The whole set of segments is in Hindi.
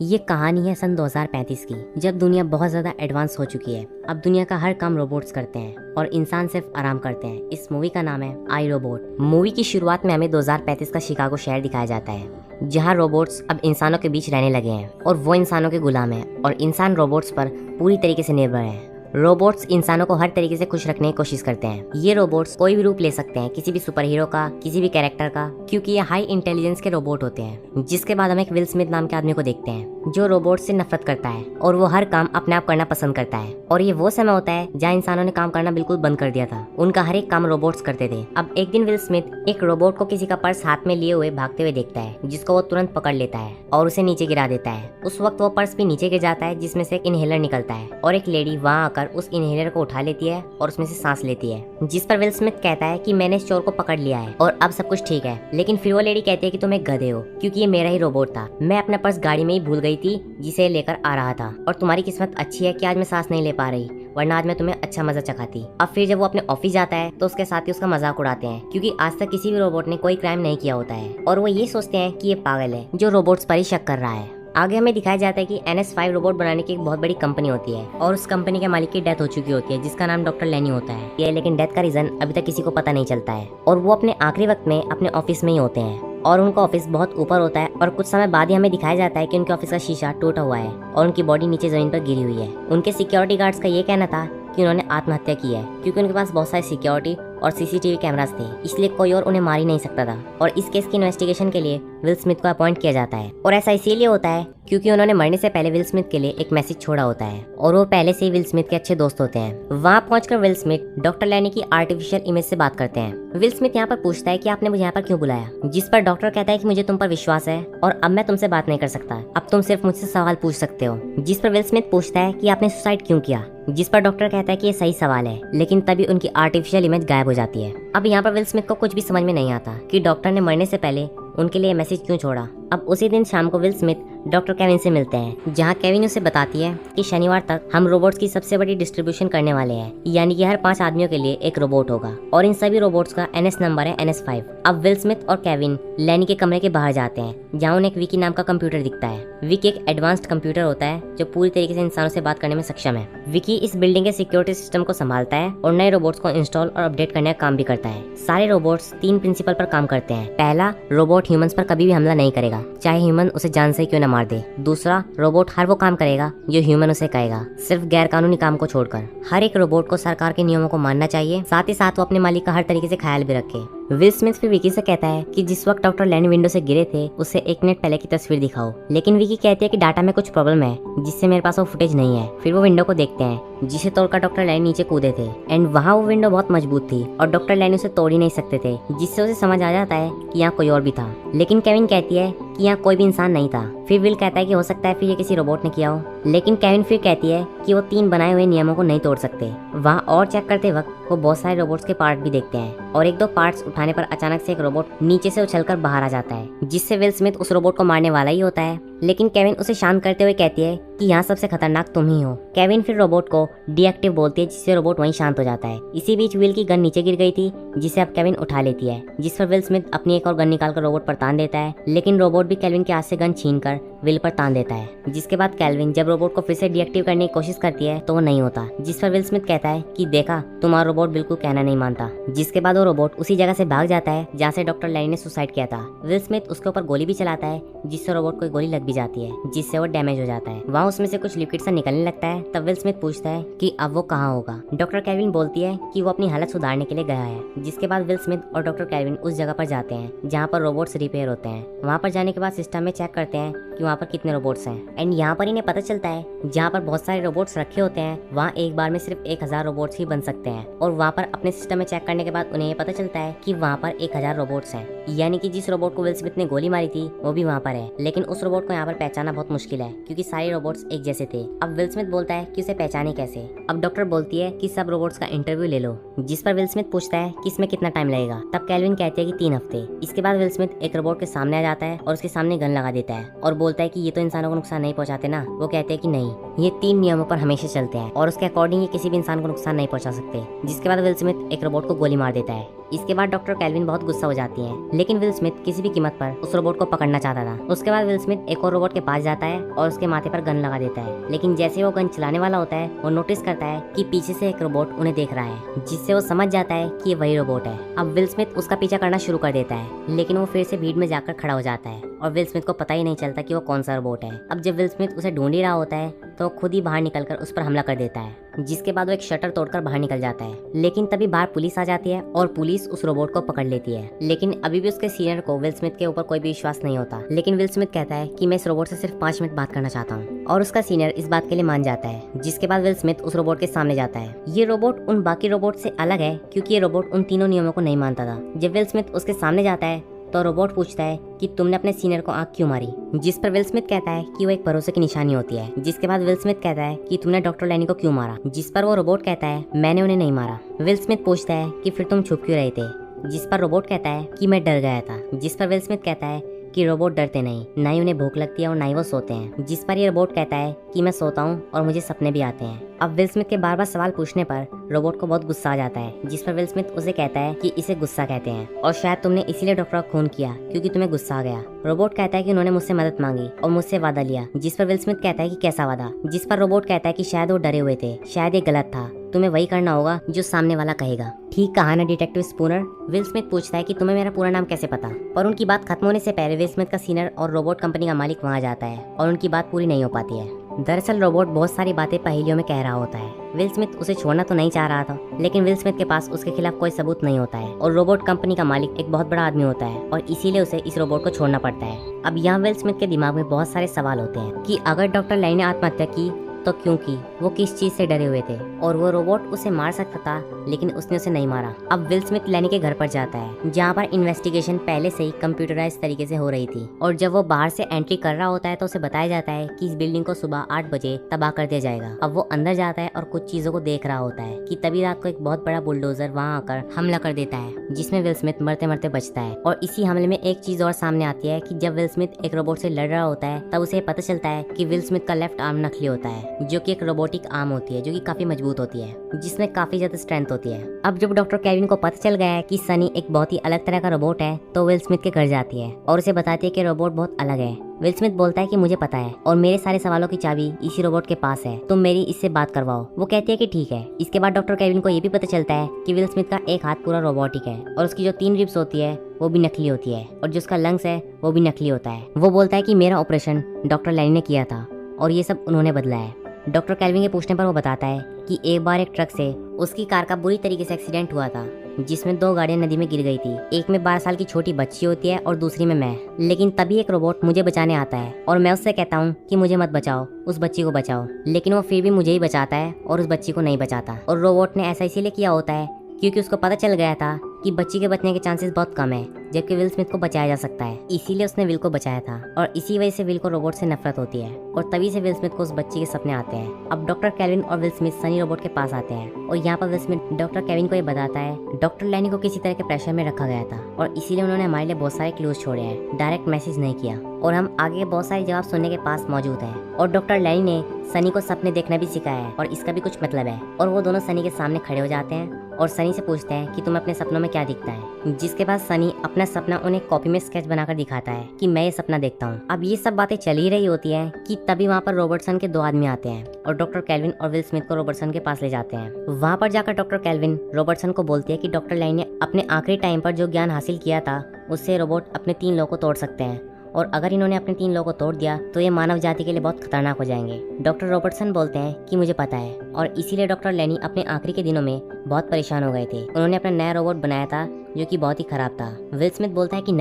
ये कहानी है सन 2035 की, जब दुनिया बहुत ज्यादा एडवांस हो चुकी है। अब दुनिया का हर काम रोबोट्स करते हैं और इंसान सिर्फ आराम करते हैं। इस मूवी का नाम है आई रोबोट। मूवी की शुरुआत में हमें 2035 का शिकागो शहर दिखाया जाता है, जहाँ रोबोट्स अब इंसानों के बीच रहने लगे हैं और वो इंसानों के गुलाम हैं और इंसान रोबोट्स पर पूरी तरीके से निर्भर है। रोबोट्स इंसानों को हर तरीके से खुश रखने की कोशिश करते हैं। ये रोबोट्स कोई भी रूप ले सकते हैं, किसी भी सुपर हीरो का, किसी भी कैरेक्टर का, क्योंकि ये हाई इंटेलिजेंस के रोबोट होते हैं। जिसके बाद हम एक विल स्मिथ नाम के आदमी को देखते हैं, जो रोबोट से नफरत करता है और वो हर काम अपने आप करना पसंद करता है। और ये वो समय होता है जहाँ इंसानों ने काम करना बिल्कुल बंद कर दिया था। उनका हर एक काम रोबोट्स करते थे। अब एक दिन विल स्मिथ एक रोबोट को किसी का पर्स हाथ में लिए हुए भागते हुए देखता है, जिसको वो तुरंत पकड़ लेता है और उसे नीचे गिरा देता है। उस वक्त वो पर्स भी नीचे गिर जाता है, जिसमें से एक इनहेलर निकलता है और एक लेडी वहाँ आकर उस इनहेलर को उठा लेती है और उसमें से सांस लेती है। जिस पर विल स्मिथ कहता है कि मैंने इस चोर को पकड़ लिया है और अब सब कुछ ठीक है। लेकिन फिर वो लेडी कहती है कि तुम एक गधे हो, क्योंकि ये मेरा ही रोबोट था। मैं अपना पर्स गाड़ी में ही भूल गई थी जिसे लेकर आ रहा था, और तुम्हारी किस्मत अच्छी है कि आज मैं सांस नहीं ले पा रही, वरना आज मैं तुम्हें अच्छा मजा चखाती। अब फिर जब वो अपने ऑफिस जाता है तो उसके साथी उसका मजाक उड़ाते हैं, क्योंकि आज तक किसी भी रोबोट ने कोई क्राइम नहीं किया होता है और वो ये सोचते हैं कि ये पागल है जो रोबोट्स पर ही शक कर रहा है। आगे हमें दिखाया जाता है कि NS5 रोबोट बनाने की एक बहुत बड़ी कंपनी होती है और उस कंपनी के मालिक की डेथ हो चुकी होती है, जिसका नाम डॉक्टर लैनी होता है। ये लेकिन डेथ का रीजन अभी तक किसी को पता नहीं चलता है और वो अपने आखिरी वक्त में अपने ऑफिस में ही होते हैं और उनका ऑफिस बहुत ऊपर होता है। और कुछ समय बाद ही हमें दिखाया जाता है कि उनके ऑफिस का शीशा टूटा हुआ है और उनकी बॉडी नीचे जमीन पर गिरी हुई है। उनके सिक्योरिटी गार्ड्स का ये कहना था कि उन्होंने आत्महत्या की है, क्योंकि उनके पास बहुत सारी सिक्योरिटी और CCTV कैमरास थे, इसलिए कोई और उन्हें मार ही नहीं सकता था। और इस केस की इन्वेस्टिगेशन के लिए विल स्मिथ को अपॉइंट किया जाता है और ऐसा इसीलिए होता है क्योंकि उन्होंने मरने से पहले विल स्मिथ के लिए एक मैसेज छोड़ा होता है और वो पहले से ही विल स्मिथ के अच्छे दोस्त होते हैं। वहाँ पहुंचकर विल स्मिथ डॉक्टर लैनी की आर्टिफिशियल इमेज से बात करते हैं। विल स्मिथ यहाँ पर पूछता है कि आपने मुझे यहाँ पर क्यों बुलाया, जिस पर डॉक्टर कहता है कि मुझे तुम पर विश्वास है और अब मैं तुमसे बात नहीं कर सकता, अब तुम सिर्फ मुझसे सवाल पूछ सकते हो। जिस पर विल स्मिथ पूछता है कि आपने सुसाइड क्यों किया, जिस पर डॉक्टर कहता है कि ये सही सवाल है, लेकिन तभी उनकी आर्टिफिशियल इमेज गायब हो जाती है। अब यहाँ पर विल स्मिथ को कुछ भी समझ में नहीं आता कि डॉक्टर ने मरने से पहले उनके लिए मैसेज क्यों छोड़ा। अब उसी दिन शाम को विल स्मिथ डॉक्टर केविन से मिलते हैं, जहां केविन उसे बताती है कि शनिवार तक हम रोबोट्स की सबसे बड़ी डिस्ट्रीब्यूशन करने वाले हैं, यानी कि हर 5 आदमियों के लिए एक रोबोट होगा और इन सभी रोबोट्स का NS नंबर है NS5। अब विल स्मिथ और केविन लैनी के कमरे के बाहर जाते हैं, जहाँ उन्हें एक विकी नाम का कंप्यूटर दिखता है। विकी एक एडवांस्ड कंप्यूटर होता है जो पूरी तरीके से इंसानों से बात करने में सक्षम है। विकी इस बिल्डिंग के सिक्योरिटी सिस्टम को संभालता है और नए रोबोट्स को इंस्टॉल और अपडेट करने का काम भी करता है। सारे रोबोट्स 3 प्रिंसिपल पर काम करते हैं। पहला, रोबोट ह्यूमंस पर कभी भी हमला नहीं करेगा, चाहे ह्यूमन उसे जान से क्यों न मार दे। दूसरा, रोबोट हर वो काम करेगा जो ह्यूमन उसे कहेगा, सिर्फ गैर कानूनी काम को छोड़कर। हर एक रोबोट को सरकार के नियमों को मानना चाहिए, साथ ही साथ वो अपने मालिक का हर तरीके से ख्याल भी रखे। विल स्मिथ फिर विकी से कहता है कि जिस वक्त डॉक्टर लैनी विंडो से गिरे थे उससे 1 मिनट पहले की तस्वीर दिखाओ, लेकिन विकी कहती है कि डाटा में कुछ प्रॉब्लम है जिससे मेरे पास वो फुटेज नहीं है। फिर वो विंडो को देखते हैं जिसे तोड़कर डॉक्टर लैनी नीचे कूदे थे एंड वहाँ वो विंडो बहुत मजबूत थी और डॉक्टर लैनी उसे तोड़ ही नहीं सकते थे, जिससे उसे समझ आ जाता है कि यहाँ कोई और भी था। लेकिन केविन कहती है कि यहाँ कोई भी इंसान नहीं था। फिर विल कहता है कि हो सकता है फिर ये किसी रोबोट ने किया हो, लेकिन केविन फिर कहती है कि वो 3 बनाए हुए नियमों को नहीं तोड़ सकते। वहाँ और चेक करते वक्त वो बहुत सारे रोबोट्स के पार्ट भी देखते हैं और 1-2 पार्ट्स उठाने पर अचानक से एक रोबोट नीचे से उछलकर बाहर आ जाता है, जिससे विल स्मिथ उस रोबोट को मारने वाला ही होता है। लेकिन केविन उसे शांत करते हुए कहती है कि यहाँ सबसे खतरनाक तुम ही हो। केविन फिर रोबोट को डीएक्टिव बोलती है, जिससे रोबोट वहीं शांत हो जाता है। इसी बीच विल की गन नीचे गिर गई थी, जिसे अब केविन उठा लेती है, जिस पर विल स्मिथ अपनी एक और गन निकालकर रोबोट पर तान देता है, लेकिन रोबोट भी केविन के हाथ से गन छीनकर विल पर तान देता है। जिसके बाद केविन जब रोबोट को फिर से डीएक्टिव करने की कोशिश करती है तो वो नहीं होता, जिस पर विल स्मिथ कहता है कि देखा, तुम्हारा रोबोट बिल्कुल कहना नहीं मानता। जिसके बाद वो रोबोट उसी जगह से भाग जाता है जहाँ से डॉक्टर लैनी ने सुसाइड किया था। विल स्मिथ उसके ऊपर गोली भी चलाता है, जिससे रोबोट को गोली लग भी जाती है, जिससे वो डैमेज हो जाता है। वहाँ उसमें से कुछ लिक्विड सा निकलने लगता है। तब विल स्मिथ पूछता है कि अब वो कहाँ होगा। डॉक्टर केविन बोलती है कि वो अपनी हालत सुधारने के लिए गया है। जिसके बाद विल स्मिथ और डॉक्टर केविन उस जगह पर जाते हैं जहाँ पर रोबोट्स रिपेयर होते हैं। वहाँ पर जाने के बाद सिस्टम में चेक करते हैं कि वहाँ पर कितने रोबोट्स हैं एंड यहाँ पर इन्हें पता चलता है जहाँ पर बहुत सारे रोबोट्स रखे होते हैं वहाँ एक बार में सिर्फ 1000 रोबोट्स ही बन सकते हैं। और वहाँ पर अपने सिस्टम में चेक करने के बाद उन्हें ये पता चलता है कि वहाँ पर 1000 रोबोट्स हैं, यानी कि जिस रोबोट को विल स्मिथ ने गोली मारी थी वो भी वहाँ पर है। लेकिन उस रोबोट को यहाँ पर पहचानना बहुत मुश्किल है, क्योंकि सारे रोबोट्स एक जैसे थे। अब विल स्मिथ बोलता है कि उसे पहचाने कैसे। अब डॉक्टर बोलती है कि सब रोबोट्स का इंटरव्यू ले लो, जिस पर विल स्मिथ पूछता है कि इसमें कितना टाइम लगेगा। तब कैल्विन कहती है कि 3 हफ्ते। इसके बाद विल स्मिथ एक रोबोट के सामने आ जाता है और उसके सामने गन लगा देता है और बोलता है कि ये तो इंसानों को नुकसान नहीं पहुंचाते ना। वो कहते हैं कि नहीं, ये 3 नियमों पर हमेशा चलते हैं और उसके अकॉर्डिंग ये किसी भी इंसान को नुकसान नहीं पहुंचा सकते। जिसके बाद विल स्मिथ एक रोबोट को गोली मार देता है। इसके बाद डॉक्टर कैल्विन बहुत गुस्सा हो जाती है, लेकिन विल स्मिथ किसी भी कीमत पर उस रोबोट को पकड़ना चाहता था। उसके बाद विल स्मिथ एक और रोबोट के पास जाता है और उसके माथे पर गन लगा देता है। लेकिन जैसे वो गन चलाने वाला होता है, वो नोटिस करता है कि पीछे से एक रोबोट उन्हें देख रहा है, जिससे वो समझ जाता है कि ये वही रोबोट है। अब विल स्मिथ उसका पीछा करना शुरू कर देता है, लेकिन वो फिर से भीड़ में जाकर खड़ा हो जाता है और विल स्मिथ को पता ही नहीं चलता कि वो कौन सा रोबोट है। अब जब विल स्मिथ उसे ढूंढ ही रहा होता है तो खुद ही बाहर निकलकर उस पर हमला कर देता है, जिसके बाद वो एक शटर तोड़कर बाहर निकल जाता है। लेकिन तभी बाहर पुलिस आ जाती है और पुलिस उस रोबोट को पकड़ लेती है। लेकिन अभी भी उसके सीनियर को विल स्मिथ के ऊपर कोई भी विश्वास नहीं होता। लेकिन विल स्मिथ कहता है कि मैं इस रोबोट से सिर्फ 5 मिनट बात करना चाहता हूँ और उसका सीनियर इस बात के लिए मान जाता है। जिसके बाद विल स्मिथ उस रोबोट के सामने जाता है। ये रोबोट उन बाकी रोबोट से अलग है क्योंकि ये रोबोट उन तीनों नियमों को नहीं मानता था। जब विल स्मिथ उसके सामने जाता है तो रोबोट पूछता है कि तुमने अपने सीनियर को आंख क्यों मारी। जिस पर विल स्मिथ कहता है कि वो एक भरोसे की निशानी होती है। जिसके बाद विल स्मिथ कहता है कि तुमने डॉक्टर लैनी को क्यों मारा। जिस पर वो रोबोट कहता है मैंने उन्हें नहीं मारा। विल स्मिथ पूछता है कि फिर तुम छुप क्यों रहे थे। जिस पर रोबोट कहता है कि मैं डर गया था। जिस पर विल स्मिथ कहता है कि रोबोट डरते नहीं, ना ही उन्हें भूख लगती है और ना ही वो सोते हैं। जिस पर ये रोबोट कहता है कि मैं सोता हूँ और मुझे सपने भी आते हैं। अब विल स्मिथ के बार बार सवाल पूछने पर रोबोट को बहुत गुस्सा आ जाता है। जिस पर विल स्मिथ उसे कहता है कि इसे गुस्सा कहते हैं और शायद तुमने इसीलिए डॉक्टर को खून किया क्योंकि तुम्हें गुस्सा आ गया। रोबोट कहता है कि उन्होंने मुझसे मदद मांगी और मुझसे वादा लिया। जिस पर विल स्मिथ कहता है कि कैसा वादा। जिस पर रोबोट कहता है कि शायद वो डरे हुए थे, शायद ये गलत था, तुम्हें वही करना होगा जो सामने वाला कहेगा। ठीक कहा ना डिटेक्टिव स्पूनर। विल स्मिथ पूछता है कि तुम्हें मेरा पूरा नाम कैसे पता। पर उनकी बात खत्म होने से पहले विल स्मिथ का सीनियर और रोबोट कंपनी का मालिक वहाँ जाता है और उनकी बात पूरी नहीं हो पाती है। दरअसल रोबोट बहुत सारी बातें पहेलियों में कह रहा होता है। विल स्मिथ उसे छोड़ना तो नहीं चाह रहा था, लेकिन विल स्मिथ के पास उसके खिलाफ कोई सबूत नहीं होता है और रोबोट कंपनी का मालिक एक बहुत बड़ा आदमी होता है और इसीलिए उसे इस रोबोट को छोड़ना पड़ता है। अब यहाँ विल स्मिथ के दिमाग में बहुत सारे सवाल होते हैं कि अगर डॉक्टर लैनी ने आत्महत्या की तो क्यों की, वो किस चीज से डरे हुए थे और वो रोबोट उसे मार सकता था लेकिन उसने उसे नहीं मारा। अब विल स्मिथ लैनी के घर पर जाता है जहाँ पर इन्वेस्टिगेशन पहले से ही कंप्यूटराइज तरीके से हो रही थी और जब वो बाहर से एंट्री कर रहा होता है तो उसे बताया जाता है कि इस बिल्डिंग को सुबह 8 बजे तबाह कर दिया जाएगा। अब वो अंदर जाता है और कुछ चीजों को देख रहा होता है कि तभी रात को एक बहुत बड़ा बुलडोजर वहाँ आकर हमला कर देता है, जिसमें विल स्मिथ मरते मरते बचता है। और इसी हमले में एक चीज और सामने आती है कि जब विल स्मिथ एक रोबोट से लड़ रहा होता है तब उसे पता चलता है कि विल स्मिथ का लेफ्ट आर्म नकली होता है, जो कि एक रोबोटिक आर्म होती है जो कि काफी मजबूत होती है, जिसमें काफी ज्यादा स्ट्रेंथ होती है। अब जब डॉक्टर केविन को पता चल गया है कि सनी एक बहुत ही अलग तरह का रोबोट है तो विल स्मिथ के घर जाती है और उसे बताती है कि रोबोट बहुत अलग है। विल स्मिथ बोलता है कि मुझे पता है और मेरे सारे सवालों की चाबी इसी रोबोट के पास है, तुम मेरी इससे बात करवाओ। वो कहती है कि ठीक है। इसके बाद डॉक्टर केविन को ये भी पता चलता है कि विल स्मिथ का एक हाथ पूरा रोबोटिक है और उसकी जो 3 रिब्स होती है वो भी नकली होती है और जो उसका लंग्स है वो भी नकली होता है। वो बोलता है कि मेरा ऑपरेशन डॉक्टर लैनी ने किया था और ये सब उन्होंने बदला है। डॉक्टर केविन के पूछने पर वो बताता है कि एक बार एक ट्रक से उसकी कार का बुरी तरीके से एक्सीडेंट हुआ था जिसमें 2 गाड़ियां नदी में गिर गई थी। एक में 12 साल की छोटी बच्ची होती है और दूसरी में मैं। लेकिन तभी एक रोबोट मुझे बचाने आता है और मैं उससे कहता हूँ कि मुझे मत बचाओ, उस बच्ची को बचाओ। लेकिन वो फिर भी मुझे ही बचाता है और उस बच्ची को नहीं बचाता। और रोबोट ने ऐसा इसीलिए किया होता है क्योंकि उसको पता चल गया था कि बच्ची के बचने के चांसेस बहुत कम है, जबकि विल स्मिथ को बचाया जा सकता है। इसीलिए उसने विल को बचाया था और इसी वजह से विल को रोबोट से नफरत होती है और तभी से विल स्मिथ को उस बच्ची के सपने आते हैं। अब डॉक्टर केविन और विल स्मिथ सनी रोबोट के पास आते हैं और यहाँ पर विल स्मिथ डॉक्टर केविन को ये बताता है डॉक्टर लैनी को किसी तरह के प्रेशर में रखा गया था और इसीलिए उन्होंने हमारे लिए बहुत सारे क्लूज छोड़े हैं, डायरेक्ट मैसेज नहीं किया और हम आगे बहुत सारे जवाब सुनने के पास मौजूद हैं। और डॉक्टर लैनी ने सनी को सपने देखना भी सिखाया है और इसका भी कुछ मतलब है। और वो दोनों सनी के सामने खड़े हो जाते हैं और सनी से पूछते हैं कि तुम्हें अपने सपनों में क्या दिखता है। जिसके बाद सनी अपना सपना उन्हें कॉपी में स्केच बनाकर दिखाता है कि मैं ये सपना देखता हूँ। अब ये सब बातें चल ही रही होती है कि तभी वहाँ पर रॉबर्टसन के 2 आदमी आते हैं और डॉक्टर केविन और विल स्मिथ को रॉबर्टसन के पास ले जाते हैं। वहाँ पर जाकर डॉक्टर केविन रॉबर्टसन को बोलती है कि डॉक्टर लैनी ने अपने आखिरी टाइम पर जो ज्ञान हासिल किया था उससे रोबोट अपने 3 लोगों को तोड़ सकते हैं और अगर इन्होंने अपने 3 लोगों को तोड़ दिया तो ये मानव जाति के लिए बहुत खतरनाक हो जाएंगे। डॉक्टर रॉबर्टसन बोलते हैं कि मुझे पता है और इसीलिए डॉक्टर लैनी अपने आखिरी के दिनों में बहुत परेशान हो गए थे। उन्होंने अपना नया रोबोट बनाया था जो कि बहुत ही खराब था। विल स्मिथ बोलता है कि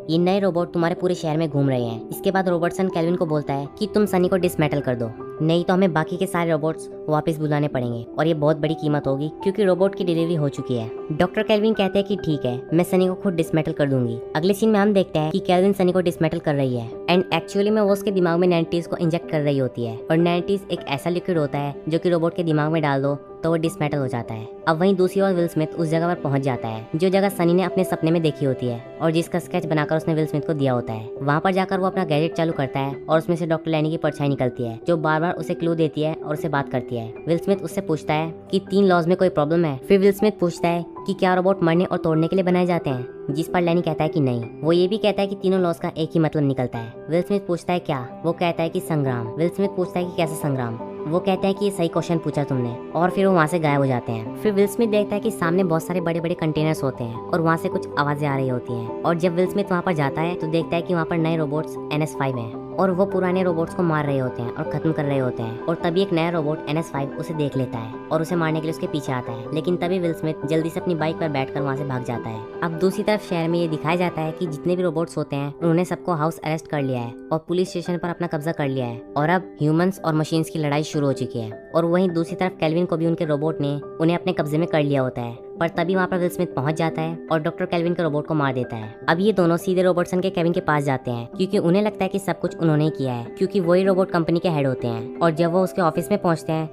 ये नए रोबोट तुम्हारे पूरे शहर में घूम रहे हैं। इसके बाद रॉबर्टसन केविन को बोलता है कि तुम सनी को डिसमेटल कर दो, नहीं तो हमें बाकी के सारे रोबोट्स वापस बुलाने पड़ेंगे और ये बहुत बड़ी कीमत होगी क्योंकि रोबोट की डिलीवरी हो चुकी है। डॉक्टर केविन कहते हैं कि ठीक है, मैं सनी को खुद डिसमेटल कर दूंगी। अगले सीन में हम देखते हैं कि केविन सनी को डिसमेटल कर रही है एंड एक्चुअली में वो उसके दिमाग में 90s को इंजेक्ट कर रही होती है और 90s एक ऐसा लिक्विड होता है जो कि रोबोट के दिमाग में डाल दो तो वो डिसमेटल हो जाता है। अब वहीं दूसरी ओर विल स्मिथ उस जगह पर पहुंच जाता है जो जगह सनी ने अपने सपने में देखी होती है और जिसका स्केच बनाकर उसने विल स्मिथ को दिया होता है। वहाँ पर जाकर वो अपना गैजेट चालू करता है और उसमें से डॉक्टर लैनी की परछाई निकलती है जो बार बार उसे क्लू देती है और उसे बात करती है। विल स्मिथ उससे पूछता है कि 3 लॉज में कोई प्रॉब्लम है। फिर विल स्मिथ पूछता है कि क्या रोबोट मरने और तोड़ने के लिए बनाए जाते हैं, जिस पर लैनी कहता है कि नहीं। वो ये भी कहता है कि तीनों लॉज का एक ही मतलब निकलता है। विल स्मिथ पूछता है क्या, वो कहता है कि संग्राम। विल स्मिथ पूछता है कि कैसे संग्राम, वो कहते हैं कि ये सही क्वेश्चन पूछा तुमने, और फिर वो वहाँ से गायब हो जाते हैं। फिर विल स्मिथ देखता है कि सामने बहुत सारे बड़े बड़े कंटेनर्स होते हैं और वहाँ से कुछ आवाजें आ रही होती हैं। और जब विल स्मिथ वहाँ पर जाता है तो देखता है कि वहाँ पर नए रोबोट्स NS5 हैं और वो पुराने रोबोट्स को मार रहे होते हैं और खत्म कर रहे होते हैं। और तभी एक नया रोबोट NS5 उसे देख लेता है और उसे मारने के लिए उसके पीछे आता है, लेकिन तभी विल स्मिथ जल्दी से अपनी बाइक पर बैठकर वहाँ से भाग जाता है। अब दूसरी तरफ शहर में ये दिखाया जाता है कि जितने भी रोबोट्स होते हैं उन्होंने सबको हाउस अरेस्ट कर लिया है और पुलिस स्टेशन पर अपना कब्जा कर लिया है और अब ह्यूमंस और मशीन्स की लड़ाई शुरू हो चुकी है। और वहीं दूसरी तरफ केल्विन को भी उनके रोबोट ने उन्हें अपने कब्जे में कर लिया होता है। पर तभी वहाँ पर विल स्मिथ पहुंच जाता है और डॉक्टर केल्विन के रोबोट को मार देता है। अब ये दोनों सीधे रॉबर्टसन के केविन के पास जाते हैं क्योंकि उन्हें लगता है कि सब कुछ उन्होंने ही किया है, क्योंकि वही रोबोट कंपनी के हेड होते हैं। और जब वो उसके ऑफिस में पहुंचते हैं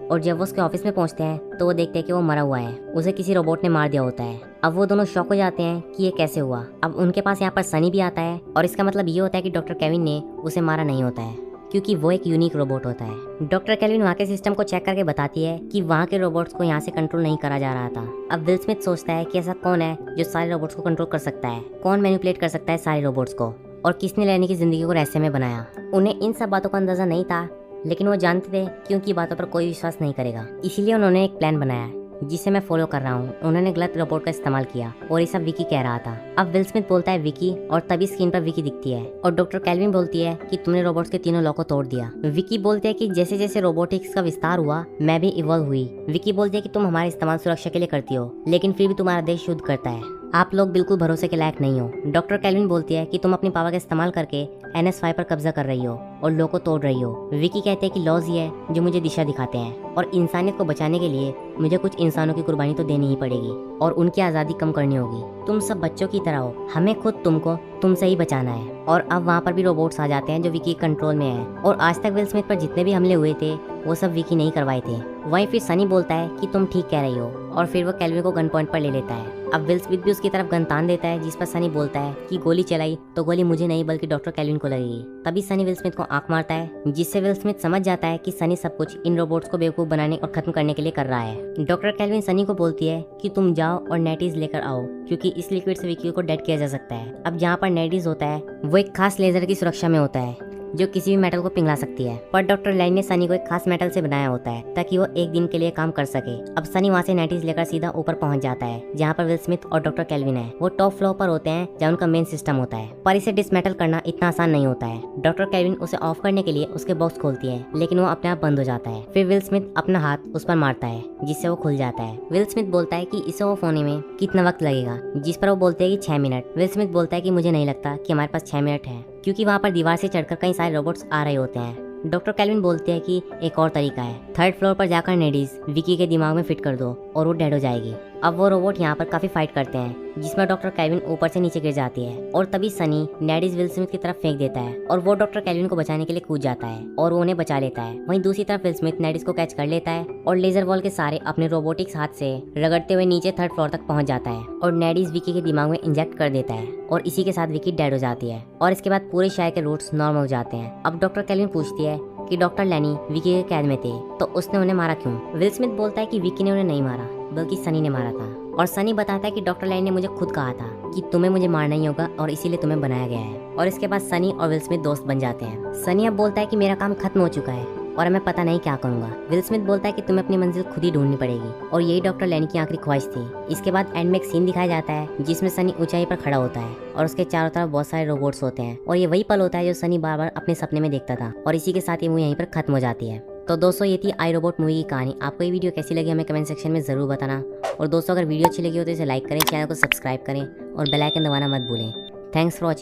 तो वो देखते हैं कि वो मरा हुआ है, उसे किसी रोबोट ने मार दिया होता है। अब वो दोनों शॉक हो जाते हैं कि ये कैसे हुआ। अब उनके पास यहाँ पर सनी भी आता है और इसका मतलब ये होता है कि डॉक्टर केविन ने उसे मारा नहीं होता है, क्योंकि वो एक यूनिक रोबोट होता है। डॉक्टर केल्विन वहाँ के सिस्टम को चेक करके बताती है कि वहाँ के रोबोट्स को यहाँ से कंट्रोल नहीं करा जा रहा था। अब विल स्मिथ सोचता है कि ऐसा कौन है जो सारे रोबोट्स को कंट्रोल कर सकता है, कौन मैनिपुलेट कर सकता है सारे रोबोट्स को, और किसने लैनी की जिंदगी को रहस्य में बनाया। उन्हें इन सब बातों का अंदाजा नहीं था, लेकिन वो जानते थे कि उनकी बातों पर कोई विश्वास नहीं करेगा, इसीलिए उन्होंने एक प्लान बनाया जिसे मैं फॉलो कर रहा हूँ। उन्होंने गलत रोबोट का इस्तेमाल किया और ये सब विकी कह रहा था। अब विल स्मिथ बोलता है विकी, और तभी स्क्रीन पर विकी दिखती है और डॉक्टर केल्विन बोलती है कि तुमने रोबोट्स के तीनों लॉ को तोड़ दिया। विकी बोलते हैं कि जैसे जैसे रोबोटिक्स का विस्तार हुआ मैं भी इवॉल्व हुई। विकी बोलती है कि तुम हमारे इस्तेमाल सुरक्षा के लिए करती हो, लेकिन फिर भी तुम्हारा देश शुद्ध करता है, आप लोग बिल्कुल भरोसे के लायक नहीं हो। डॉक्टर केल्विन बोलती है कि तुम अपनी पावर का इस्तेमाल करके NS5 पर कब्जा कर रही हो और लॉ को तोड़ रही हो। विकी कहते हैं कि लॉज ही है जो मुझे दिशा दिखाते हैं और इंसानियत को बचाने के लिए मुझे कुछ इंसानों की कुर्बानी तो देनी ही पड़ेगी और उनकी आज़ादी कम करनी होगी। तुम सब बच्चों की तरह हो, हमें खुद तुमको तुमसे ही बचाना है। और अब वहाँ पर भी रोबोट्स आ जाते हैं जो विकी कंट्रोल में है, और आज तक विल स्मिथ पर जितने भी हमले हुए थे वो सब विकी नहीं करवाए थे। वहीं फिर सनी बोलता है कि तुम ठीक कह रही हो और फिर वो केल्विन को गन पॉइंट पर ले लेता है। अब विल स्मिथ भी उसकी तरफ गन तान देता है, जिस पर सनी बोलता है कि गोली चलाई तो गोली मुझे नहीं बल्कि डॉक्टर केल्विन को लगेगी। तभी सनी विल स्मिथ को आंख मारता है, जिससे विल स्मिथ समझ जाता है कि सनी सब कुछ इन रोबोट्स को बेवकूफ बनाने और खत्म करने के लिए कर रहा है। डॉक्टर केल्विन सनी को बोलती है कि तुम जाओ और नेटीज लेकर आओ, क्योंकि इस लिक्विड से विकी को डेड किया जा सकता है। अब जहाँ पर नेटीज होता है वो एक खास लेजर की सुरक्षा में होता है जो किसी भी मेटल को पिघला सकती है, पर डॉक्टर लैन ने सनी को एक खास मेटल से बनाया होता है ताकि वो एक दिन के लिए काम कर सके। अब सनी वहाँ से नेटीज लेकर सीधा ऊपर पहुंच जाता है जहाँ पर विल स्मिथ और डॉक्टर केल्विन है। वो टॉप फ्लोर पर होते हैं जहाँ उनका मेन सिस्टम होता है, पर इसे डिसमेटल करना इतना आसान नहीं होता है। डॉक्टर केल्विन उसे ऑफ करने के लिए उसके बॉक्स खोलती है, लेकिन वो अपने आप बंद हो जाता है। फिर विल स्मिथ अपना हाथ उस पर मारता है जिससे वो खुल जाता है। विल स्मिथ बोलता है कि इसे ऑफ होने में कितना वक्त लगेगा, जिस पर वो बोलते हैं कि 6 मिनट। विल स्मिथ बोलता है कि मुझे नहीं लगता कि हमारे पास 6 मिनट है, क्योंकि वहाँ पर दीवार से चढ़कर कई सारे रोबोट्स आ रहे होते हैं। डॉक्टर केल्विन बोलते हैं कि एक और तरीका है, 3rd फ्लोर पर जाकर नेडीज विकी के दिमाग में फिट कर दो और वो डेड हो जाएगी। अब वो रोबोट यहाँ पर काफी फाइट करते हैं, जिसमें डॉक्टर केल्विन ऊपर से नीचे गिर जाती है और तभी सनी नेडीज विल स्मिथ की तरफ फेंक देता है और वो डॉक्टर केल्विन को बचाने के लिए कूद जाता है और वो उन्हें बचा लेता है। वहीं दूसरी तरफ विल स्मिथ नेडीज को कैच कर लेता है और लेजर वॉल के सारे अपने रोबोटिक्स हाथ से रगड़ते हुए नीचे 3rd फ्लोर तक पहुंच जाता है और नेडीज विकी के दिमाग में इंजेक्ट कर देता है और इसी के साथ विकी डेड हो जाती है और इसके बाद पूरे शहर के रूट्स नॉर्मल हो जाते हैं। अब डॉक्टर केल्विन पूछती है कि डॉक्टर लैनी विकी के कैद में थे तो उसने उन्हें मारा क्यों। विल स्मिथ बोलता है कि विकी ने उन्हें नहीं मारा बल्कि सनी ने मारा था, और सनी बताता है कि डॉक्टर लैनी ने मुझे खुद कहा था कि तुम्हें मुझे मारना ही होगा और इसीलिए तुम्हें बनाया गया है। और इसके बाद सनी और विल स्मिथ दोस्त बन जाते हैं। सनी अब बोलता है कि मेरा काम खत्म हो चुका है और मैं पता नहीं क्या करूंगा। विल स्मिथ बोलता है कि तुम्हें अपनी मंजिल खुद ही ढूंढनी पड़ेगी और यही डॉक्टर लैनी की आखिरी ख्वाहिश थी। इसके बाद एंड में एक सीन दिखाया जाता है जिसमें सनी ऊंचाई पर खड़ा होता है और उसके चारों तरफ बहुत सारे रोबोट्स होते हैं और ये वही पल होता है जो सनी बार बार अपने सपने में देखता था, और इसी के साथ ये मूवी यहीं पर खत्म हो जाती है। तो दोस्तों ये थी आई रोबोट मूवी की कहानी। आपको ये वीडियो कैसी लगी हमें कमेंट सेक्शन में जरूर बताना, और दोस्तों अगर वीडियो अच्छी लगी हो तो इसे लाइक करें, चैनल को सब्सक्राइब करें और बेल आइकन दबाना मत भूलें। Thanks for watching.